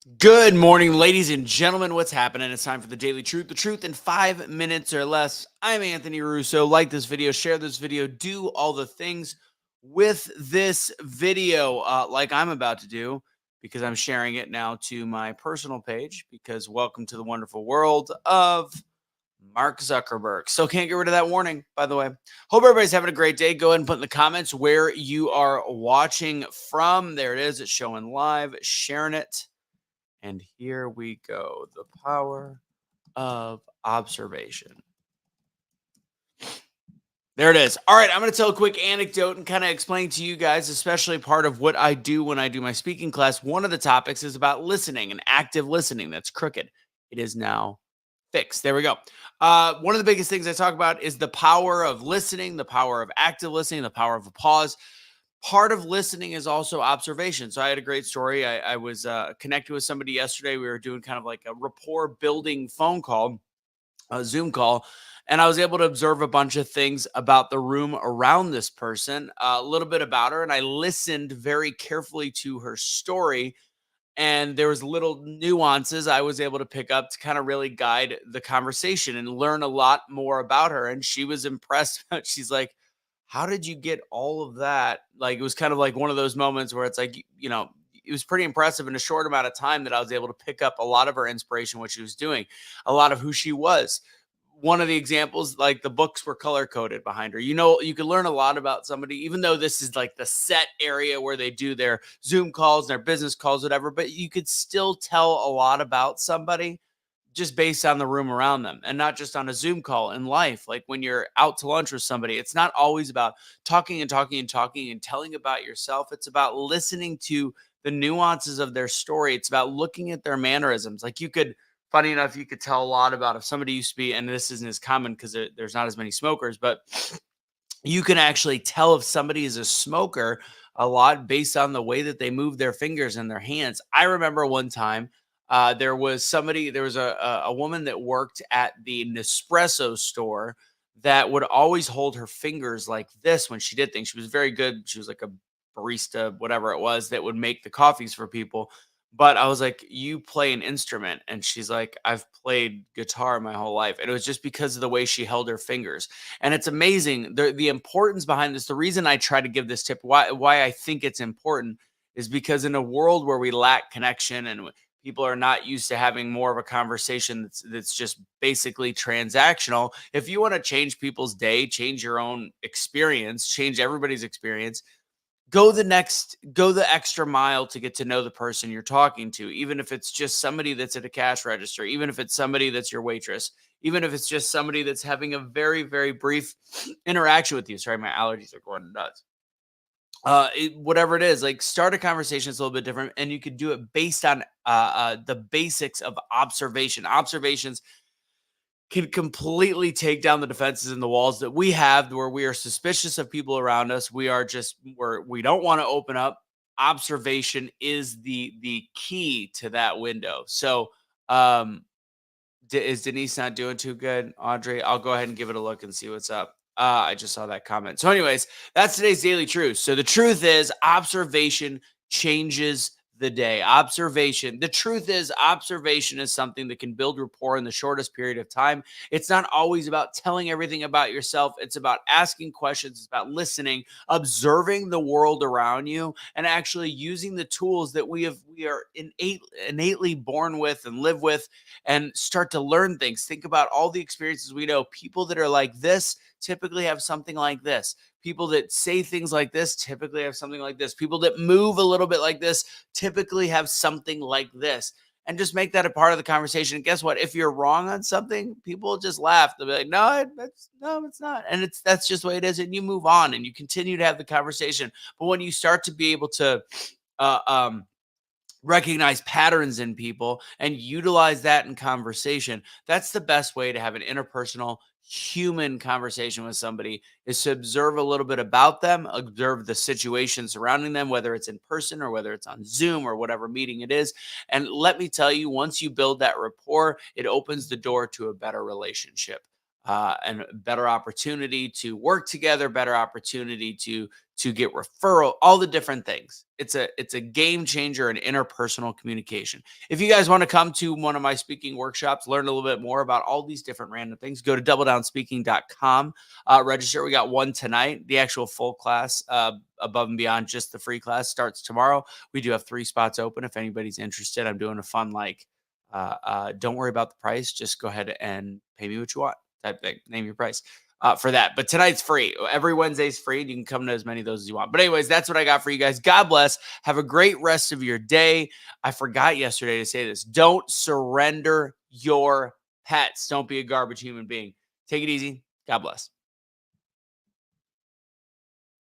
Good morning, ladies and gentlemen. What's happening? It's time for the Daily Truth. The truth in 5 minutes or less. I'm Anthony Russo. Like this video, share this video, do all the things with this video, like I'm about to do, because I'm sharing it now to my personal page. Because welcome to the wonderful world of Mark Zuckerberg. Still can't get rid of that warning, by the way. Hope everybody's having a great day. Go ahead and put in the comments where you are watching from. There it is. It's showing live, sharing it. And here we go. The power of observation. There it is. All right, I'm going to tell a quick anecdote and kind of explain to you guys, especially part of what I do when I do my speaking class. One of the topics is about listening and active listening. That's crooked. It is now fixed. There we go. One of the biggest things I talk about is the power of listening, the power of active listening, the power of a pause. Part of listening is also observation. So I had a great story. I was connected with somebody yesterday. We were doing kind of like a rapport building phone call, a Zoom call, and I was able to observe a bunch of things about the room around this person, a little bit about her, and I listened very carefully to her story. And there was little nuances I was able to pick up to kind of really guide the conversation and learn a lot more about her. And she was impressed. She's like, how did you get all of that? Like, it was kind of like one of those moments where it's like, it was pretty impressive in a short amount of time that I was able to pick up a lot of her inspiration, what she was doing, a lot of who she was. One of the examples, like the books were color coded behind her. You can learn a lot about somebody, even though this is like the set area where they do their Zoom calls, their business calls, whatever, but you could still tell a lot about somebody just based on the room around them, and not just on a Zoom call in life. Like when you're out to lunch with somebody, it's not always about talking and talking and talking and telling about yourself. It's about listening to the nuances of their story. It's about looking at their mannerisms. Like funny enough, you could tell a lot about if somebody used to be, and this isn't as common because there's not as many smokers, but you can actually tell if somebody is a smoker a lot based on the way that they move their fingers and their hands. I remember one time there was a woman that worked at the Nespresso store that would always hold her fingers like this when she did things. She was very good. She was like a barista, whatever it was, that would make the coffees for people. But I was like, you play an instrument? And she's like, I've played guitar my whole life. And it was just because of the way she held her fingers. And it's amazing the importance behind this. The reason I try to give this tip, why I think it's important, is because in a world where we lack connection and people are not used to having more of a conversation that's just basically transactional. If you want to change people's day, change your own experience, change everybody's experience, go the extra mile to get to know the person you're talking to, even if it's just somebody that's at a cash register, even if it's somebody that's your waitress, even if it's just somebody that's having a very, very brief interaction with you. Sorry, my allergies are going nuts. Whatever it is, like, start a conversation that's a little bit different, and you could do it based on the basics of observation. Observations can completely take down the defenses and the walls that we have, where we are suspicious of people around us. We don't want to open up. Observation is the key to that window. So, is Denise not doing too good, Audrey? I'll go ahead and give it a look and see what's up. I just saw that comment. So, anyways, that's today's daily truth. So, the truth is, observation changes the day. Observation. The truth is, observation is something that can build rapport in the shortest period of time. It's not always about telling everything about yourself. It's about asking questions. It's about listening, observing the world around you, and actually using the tools that we are innately born with and live with, and start to learn things. Think about all the experiences we know. People that are like this typically have something like this. People that say things like this typically have something like this. People that move a little bit like this typically have something like this. And just make that a part of the conversation. And guess what? If you're wrong on something, people just laugh. They'll be like, no, it's not. And that's just the way it is. And you move on and you continue to have the conversation. But when you start to be able to uh, um, recognize patterns in people and utilize that in conversation, that's the best way to have an interpersonal human conversation with somebody, is to observe a little bit about them, observe the situation surrounding them, whether it's in person or whether it's on Zoom or whatever meeting it is. And let me tell you, once you build that rapport, it opens the door to a better relationship. and a better opportunity to work together, better opportunity to get referral, all the different things. It's a game changer in interpersonal communication. If you guys want to come to one of my speaking workshops, learn a little bit more about all these different random things, go to doubledownspeaking.com. Register. We got one tonight. The actual full class, above and beyond just the free class, starts tomorrow. We do have 3 spots open if anybody's interested. I'm doing a fun don't worry about the price. Just go ahead and pay me what you want type thing. Name your price for that. But tonight's free. Every Wednesday's free. And you can come to as many of those as you want. But anyways, that's what I got for you guys. God bless. Have a great rest of your day. I forgot yesterday to say this. Don't surrender your pets. Don't be a garbage human being. Take it easy. God bless.